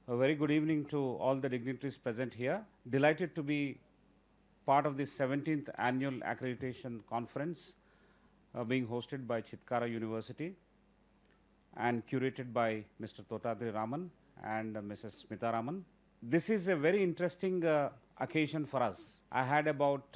A very good evening to all the dignitaries present here. Delighted to be part of the 17th Annual Accreditation Conference being hosted by Chitkara University and curated by Mr. Totadri Raman and Mrs. Smita Raman. This is a very interesting occasion for us. I had about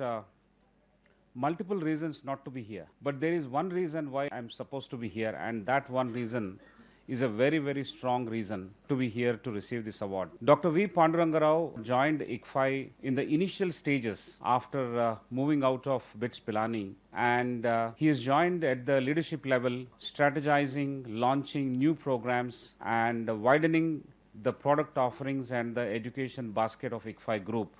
multiple reasons not to be here, but there is one reason why I'm supposed to be here, and that one reason is a very, very strong reason to be here to receive this award. Dr.V. Panduranga Rao joined ICFI in the initial stages after moving out of BITS Pilani, and he has joined at the leadership level, strategizing, launching new programs, and widening the product offerings and the education basket of ICFI Group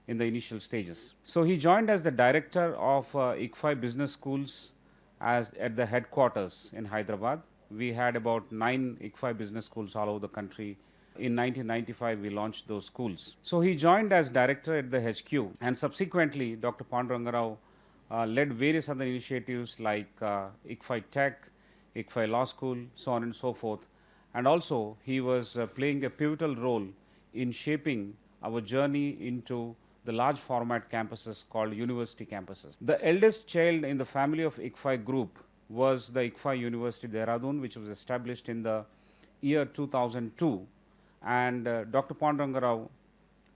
in the initial stages. So he joined as the director of ICFI Business Schools at the headquarters in Hyderabad. We had about 9 ICFI business schools all over the country. In 1995, we launched those schools. So he joined as director at the HQ, and subsequently, Dr. Panduranga Rao led various other initiatives like ICFI Tech, ICFI Law School, so on and so forth. And also, he was playing a pivotal role in shaping our journey into the large format campuses called university campuses. The eldest child in the family of ICFI Group was the ICFI University Dehradun, which was established in the year 2002, and Dr. Panduranga Rao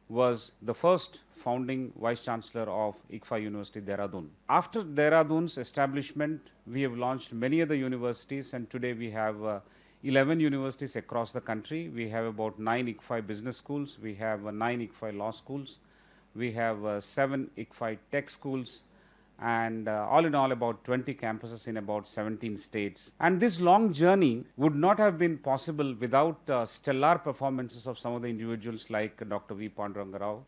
was the first founding Vice Chancellor of ICFI University Dehradun. After Dehradun's establishment, we have launched many other universities, and today we have 11 universities across the country. We have about 9 ICFI business schools, we have 9 ICFI law schools, we have 7 ICFI tech schools, and all in all about 20 campuses in about 17 states. And this long journey would not have been possible without stellar performances of some of the individuals like Dr. V. Panduranga Rao,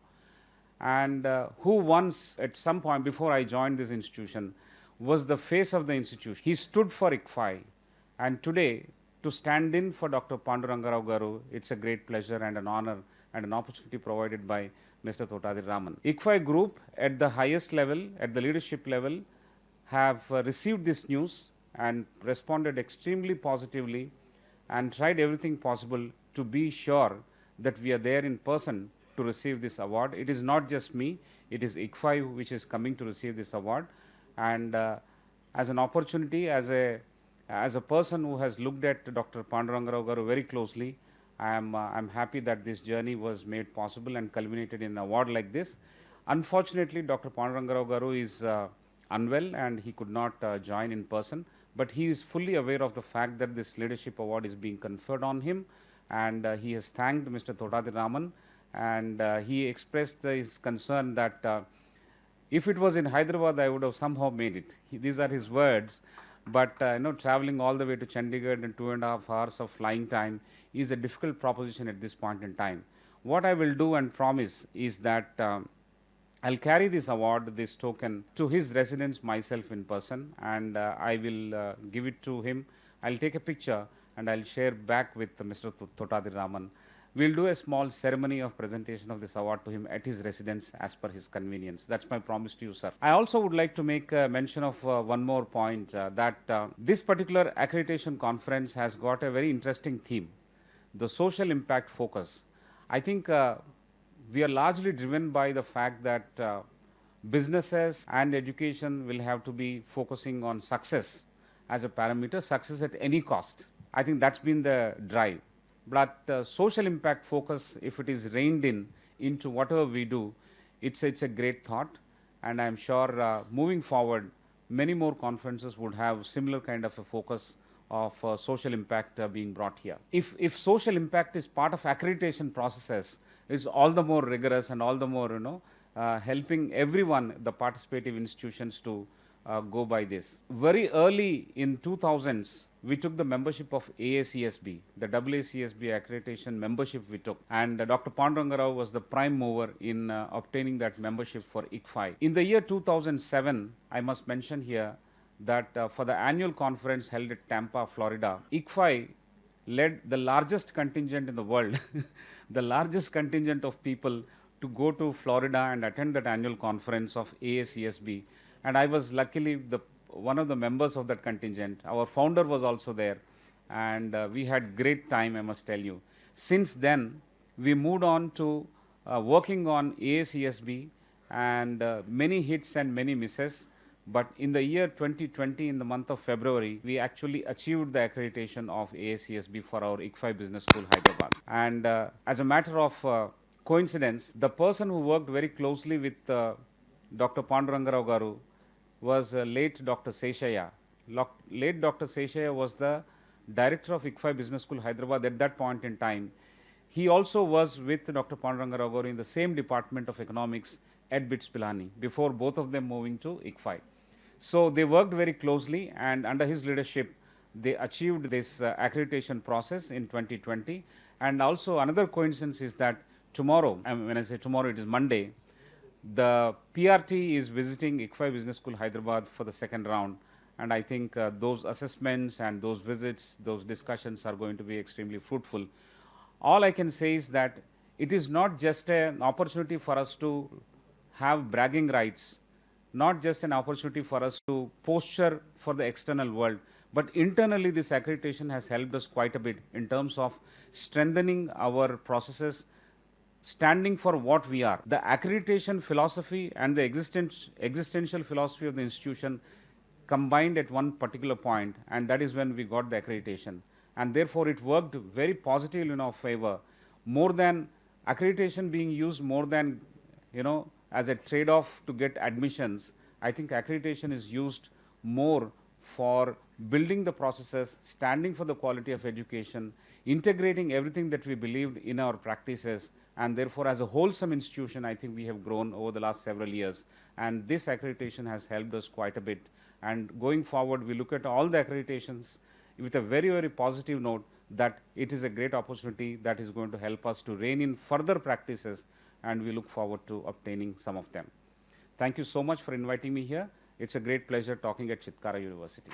and who once at some point before I joined this institution was the face of the institution. He stood for ICFI, and today to stand in for Dr. Panduranga Rao Garu, it's a great pleasure and an honor and an opportunity provided by Mr. Totadri Raman. ICFI Group at the highest level, at the leadership level, have received this news and responded extremely positively and tried everything possible to be sure that we are there in person to receive this award. It is not just me, it is ICFI which is coming to receive this award, and as an opportunity, as a person who has looked at Dr. Panduranga Rao Garu very closely, I'm happy that this journey was made possible and culminated in an award like this. Unfortunately, Dr. Panduranga Rao Garu is unwell and he could not join in person, but he is fully aware of the fact that this leadership award is being conferred on him, and he has thanked Mr. Totadri Raman, and he expressed his concern that if it was in Hyderabad, I would have somehow made it. These are his words. But traveling all the way to Chandigarh in 2.5 hours of flying time is a difficult proposition at this point in time. What I will do and promise is that I'll carry this award, this token, to his residence myself in person, and I will give it to him. I'll take a picture and I'll share back with Mr. Totadri Raman. We'll do a small ceremony of presentation of this award to him at his residence as per his convenience. That's my promise to you, sir. I also would like to make mention of one more point, that this particular accreditation conference has got a very interesting theme, the social impact focus. I think we are largely driven by the fact that businesses and education will have to be focusing on success as a parameter, success at any cost. I think that's been the drive. But social impact focus, if it is reined into whatever we do, it's a great thought, and I'm sure moving forward, many more conferences would have similar kind of a focus of social impact being brought here. If social impact is part of accreditation processes, it's all the more rigorous and all the more helping everyone, the participative institutions, to go by this. Very early in 2000s, we took the membership of AACSB, the AACSB accreditation membership we took, and Dr. Panduranga Rao was the prime mover in obtaining that membership for ICFI. In the year 2007, I must mention here that for the annual conference held at Tampa, Florida, ICFI led the largest contingent in the world, the largest contingent of people to go to Florida and attend that annual conference of AACSB. And I was luckily one of the members of that contingent. Our founder was also there, and we had great time, I must tell you. Since then, we moved on to working on AACSB and many hits and many misses. But in the year 2020, in the month of February, we actually achieved the accreditation of AACSB for our ICFI Business School, Hyderabad. And as a matter of coincidence, the person who worked very closely with Dr. Panduranga Rao garu was late Dr. Seshaya. Late Dr. Seshaya was the director of ICFI Business School, Hyderabad at that point in time. He also was with Dr. Panduranga Rao garu in the same department of economics at BITS Pilani before both of them moving to ICFI. So they worked very closely, and under his leadership, they achieved this accreditation process in 2020. And also another coincidence is that tomorrow, when I say tomorrow, it is Monday, the PRT is visiting ICFI Business School, Hyderabad for the second round. And I think those assessments and those visits, those discussions are going to be extremely fruitful. All I can say is that it is not just an opportunity for us to have bragging rights, not just an opportunity for us to posture for the external world, but internally this accreditation has helped us quite a bit in terms of strengthening our processes, standing for what we are. The accreditation philosophy and the existential philosophy of the institution combined at one particular point, and that is when we got the accreditation. And therefore, it worked very positively in our favor, more than accreditation being used more than, as a trade-off to get admissions. I think accreditation is used more for building the processes, standing for the quality of education, integrating everything that we believed in our practices, and therefore as a wholesome institution, I think we have grown over the last several years, and this accreditation has helped us quite a bit. And going forward, we look at all the accreditations with a very, very positive note that it is a great opportunity that is going to help us to rein in further practices, and we look forward to obtaining some of them. Thank you so much for inviting me here. It's a great pleasure talking at Chitkara University.